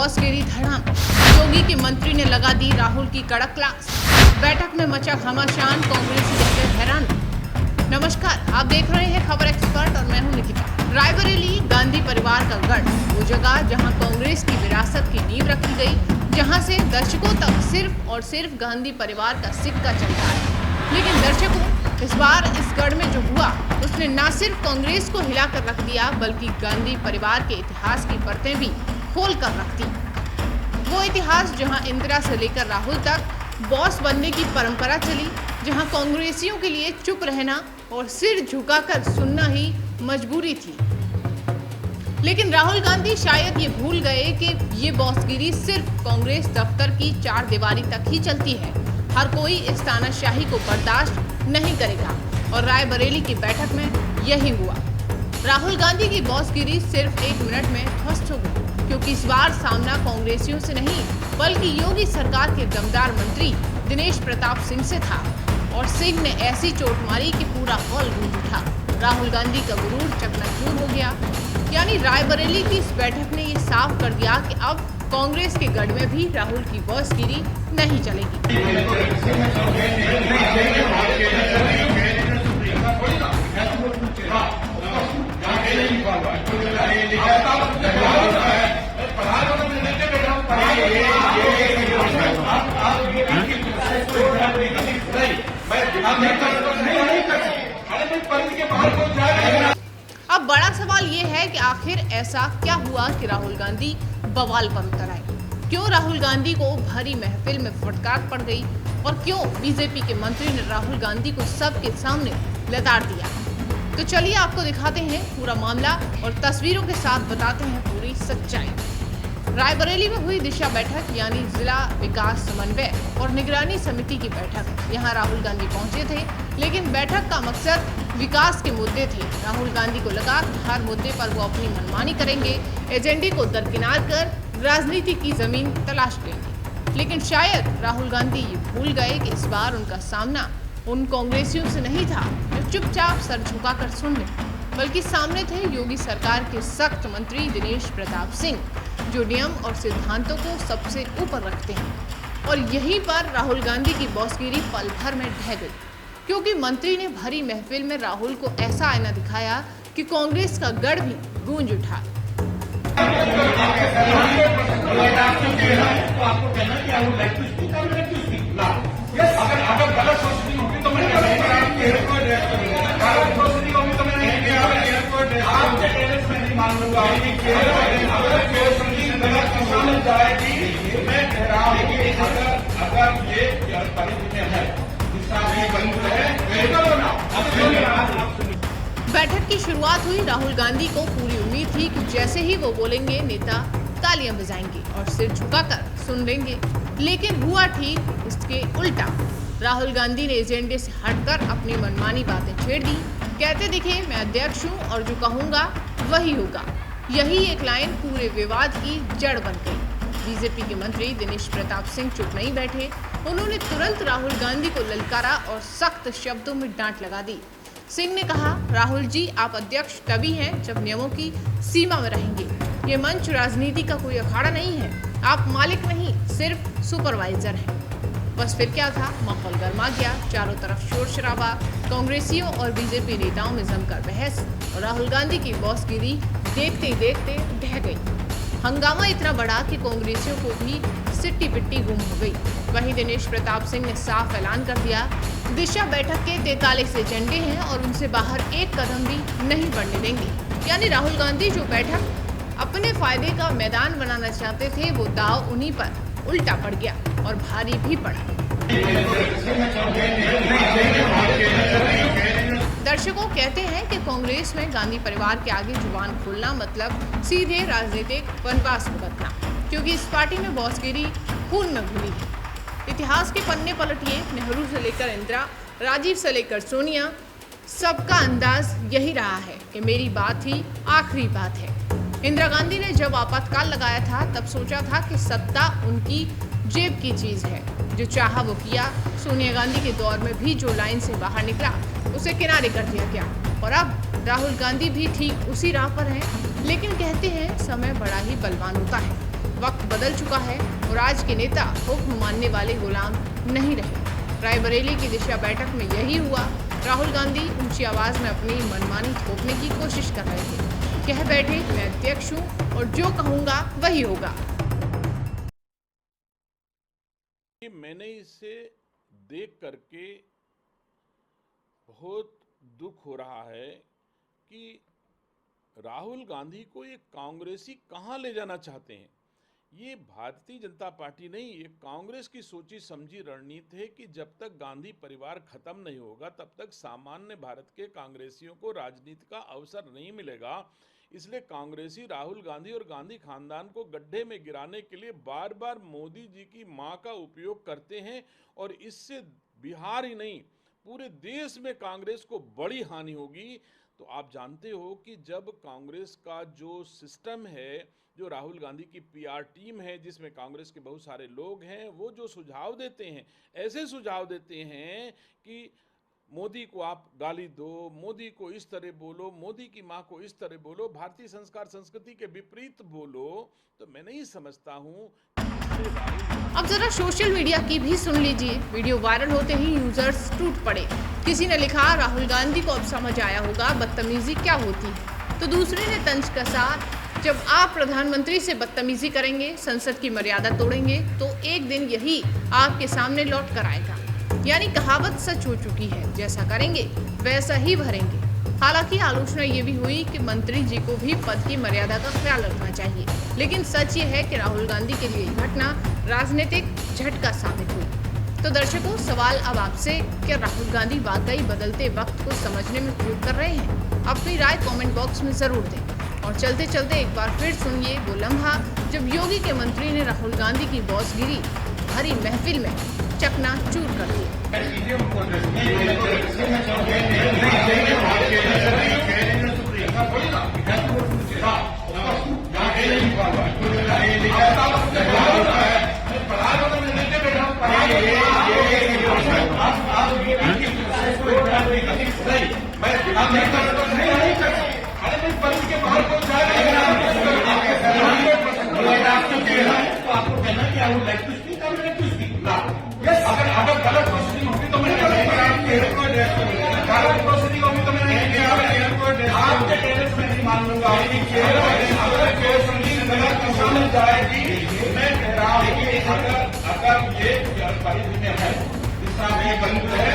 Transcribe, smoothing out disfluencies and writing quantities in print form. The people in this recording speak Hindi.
बॉस गिरी धड़ाम। योगी के मंत्री ने लगा दी राहुल की कड़क क्लास। बैठक में मचा घमासान, कांग्रेसी रह गए हैरान। नमस्कार, आप देख रहे हैं खबर एक्सपर्ट और मैं हूं निकिता। रायबरेली गांधी परिवार का गढ़, वो जगह जहां कांग्रेस की विरासत की नींव रखी गई, जहां से दर्शकों तक सिर्फ और सिर्फ गांधी परिवार का सिक्का चलता है। लेकिन दर्शकों, इस बार इस गढ़ में जो हुआ उसने न सिर्फ कांग्रेस को हिलाकर रख दिया, बल्कि गांधी परिवार के इतिहास की परतें भी खोल कर रख दी। वो इतिहास जहां इंदिरा से लेकर राहुल तक बॉस बनने की परंपरा चली, जहां कांग्रेसियों के लिए चुप रहना और सिर झुकाकर सुनना ही मजबूरी थी। लेकिन राहुल गांधी शायद ये भूल गए कि ये बॉसगिरी सिर्फ कांग्रेस दफ्तर की चार दीवारी तक ही चलती है। हर कोई इस तानाशाही को बर्दाश्त नहीं करेगा और रायबरेली की बैठक में यही हुआ। राहुल गांधी की बॉसगिरी सिर्फ 1 मिनट में ध्वस्त हो गई, क्योंकि इस बार सामना कांग्रेसियों से नहीं बल्कि योगी सरकार के दमदार मंत्री दिनेश प्रताप सिंह से था। और सिंह ने ऐसी चोट मारी कि पूरा हॉल गूंज उठा। राहुल गांधी का गुरूर चकनाचूर हो गया। यानी रायबरेली की इस बैठक ने ये साफ कर दिया कि अब कांग्रेस के गढ़ में भी राहुल की बॉसगिरी नहीं चलेगी। अब बड़ा सवाल ये है कि आखिर ऐसा क्या हुआ कि राहुल गांधी बवाल पर उतर आए। क्यों राहुल गांधी को भरी महफिल में फटकार पड़ गई और क्यों बीजेपी के मंत्री ने राहुल गांधी को सबके सामने लताड़ दिया। तो चलिए आपको दिखाते हैं पूरा मामला और तस्वीरों के साथ बताते हैं पूरी सच्चाई। रायबरेली में हुई दिशा बैठक, यानी जिला विकास समन्वय और निगरानी समिति की बैठक। यहाँ राहुल गांधी पहुंचे थे, लेकिन बैठक का मकसद विकास के मुद्दे थे। राहुल गांधी को लगा कि हर मुद्दे पर वो अपनी मनमानी करेंगे, एजेंडे को दरकिनार कर राजनीति की जमीन तलाश लेंगे। लेकिन शायद राहुल गांधी ये भूल गए कि इस बार उनका सामना उन कांग्रेसियों से नहीं था जो चुपचाप सर झुकाकर सुन ले, बल्कि सामने थे योगी सरकार के सख्त मंत्री दिनेश प्रताप सिंह, जो नियम और सिद्धांतों को सबसे ऊपर रखते हैं। और यहीं पर राहुल गांधी की बॉसगिरी पल भर में ढह गई, क्योंकि मंत्री ने भरी महफिल में राहुल को ऐसा आईना दिखाया कि कांग्रेस का गढ़ भी गूंज उठा। बैठक की शुरुआत हुई। राहुल गांधी को पूरी उम्मीद थी कि जैसे ही वो बोलेंगे नेता तालियां बजाएंगे और सिर झुकाकर सुन लेंगे, लेकिन हुआ ठीक इसके उल्टा। राहुल गांधी ने एजेंडे से हटकर अपनी मनमानी बातें छेड़ दी। कहते दिखे, मैं अध्यक्ष हूं और जो कहूंगा वही होगा। यही एक लाइन पूरे विवाद की जड़ बन गई। बीजेपी के मंत्री दिनेश प्रताप सिंह चुप नहीं बैठे। उन्होंने तुरंत राहुल गांधी को ललकारा और सख्त शब्दों में डांट लगा दी। सिंह ने कहा, राहुल जी, आप अध्यक्ष तभी हैं जब नियमों की सीमा में रहेंगे। ये मंच राजनीति का कोई अखाड़ा नहीं है। आप मालिक नहीं, सिर्फ सुपरवाइजर हैं। बस फिर क्या था, माहौल गर्मा गया। चारों तरफ शोर शराबा, कांग्रेसियों और बीजेपी नेताओं में जमकर बहस और राहुल गांधी की बॉसगिरी देखते ही देखते ढह गई। हंगामा इतना बढ़ा कि कांग्रेसियों को भी सिट्टी पिट्टी गुम हो गई। वहीं दिनेश प्रताप सिंह ने साफ ऐलान कर दिया, दिशा बैठक के 43 एजेंडे हैं और उनसे बाहर एक कदम भी नहीं बढ़ने देंगे। यानी राहुल गांधी जो बैठक अपने फायदे का मैदान बनाना चाहते थे, वो दाव उन्हीं पर उल्टा पड़ गया और भारी भी पड़ा। दर्शकों कहते हैं कि कांग्रेस में गांधी परिवार के आगे जुबान खोलना मतलब सीधे राजनीतिक वनवास भुगतना, क्योंकि इस पार्टी में बॉसगिरी खून में घुली है। इतिहास के पन्ने पलटिए, नेहरू से लेकर इंदिरा, राजीव से लेकर सोनिया, सबका अंदाज यही रहा है कि मेरी बात ही आखिरी बात है। इंदिरा गांधी ने जब आपातकाल लगाया था, तब सोचा था कि सत्ता उनकी जेब की चीज है, जो चाहा वो किया। सोनिया गांधी के दौर में भी जो लाइन से बाहर निकला उसे किनारे कर दिया गया और अब राहुल गांधी भी ठीक उसी राह पर हैं। लेकिन कहते हैं समय बड़ा ही बलवान होता है। वक्त बदल चुका है और आज के नेता हुक्म मानने वाले गुलाम नहीं रहे। रायबरेली की दिशा बैठक में यही हुआ। राहुल गांधी ऊंची आवाज में अपनी मनमानी थोपने की कोशिश कर रहे थे। कह बैठे मैं अध्यक्ष हूं और जो कहूंगा वही होगा। मैंने इसे देख करके बहुत दुख हो रहा है कि राहुल गांधी को ये कांग्रेसी कहां ले जाना चाहते हैं। ये भारतीय जनता पार्टी नहीं, ये कांग्रेस की सोची समझी रणनीति है कि जब तक गांधी परिवार खत्म नहीं होगा तब तक सामान्य भारत के कांग्रेसियों को राजनीति का अवसर नहीं मिलेगा। इसलिए कांग्रेसी राहुल गांधी और गांधी खानदान को गड्ढे में गिराने के लिए बार बार मोदी जी की मां का उपयोग करते हैं और इससे बिहार ही नहीं पूरे देश में कांग्रेस को बड़ी हानि होगी। तो आप जानते हो कि जब कांग्रेस का जो सिस्टम है, जो राहुल गांधी की पीआर टीम है जिसमें कांग्रेस के बहुत सारे लोग हैं, वो जो सुझाव देते हैं, ऐसे सुझाव देते हैं कि मोदी को आप गाली दो, मोदी को इस तरह बोलो, मोदी की मां को इस तरह बोलो, भारतीय संस्कार संस्कृति के विपरीत बोलो, तो मैं नहीं समझता हूं। अब जरा सोशल मीडिया की भी सुन लीजिए। वीडियो वायरल होते ही यूजर्स टूट पड़े। किसी ने लिखा राहुल गांधी को अब समझ आया होगा बदतमीजी क्या होती है, तो दूसरे ने तंज कसा जब आप प्रधानमंत्री से बदतमीजी करेंगे, संसद की मर्यादा तोड़ेंगे, तो एक दिन यही आपके सामने लौट कर आएगा। यानी कहावत सच हो चुकी है, जैसा करेंगे वैसा ही भरेंगे। हालांकि आलोचना ये भी हुई कि मंत्री जी को भी पद की मर्यादा का ख्याल रखना चाहिए, लेकिन सच ये है कि राहुल गांधी के लिए घटना राजनीतिक झटका साबित हुई। तो दर्शकों, सवाल अब आपसे, क्या राहुल गांधी वाकई बदलते वक्त को समझने में प्रयोग कर रहे हैं? अपनी राय कमेंट बॉक्स में जरूर दें। और चलते चलते एक बार फिर सुनिए वो लम्हा जब योगी के मंत्री ने राहुल गांधी की बॉसगिरी भरी महफिल में चकनाचूर कर दिया। अगर गलत प्रोसीडिंग होगी तो मैं गलत प्रोसीडिंग होगी तो मैं आपके केस में नहीं मान लूंगा। अगर प्रोसीडिंग गलत दिशा में जाएगी, मैं कह रहा हूँ कि अगर ये परिधि में है, दिशा में बंद है,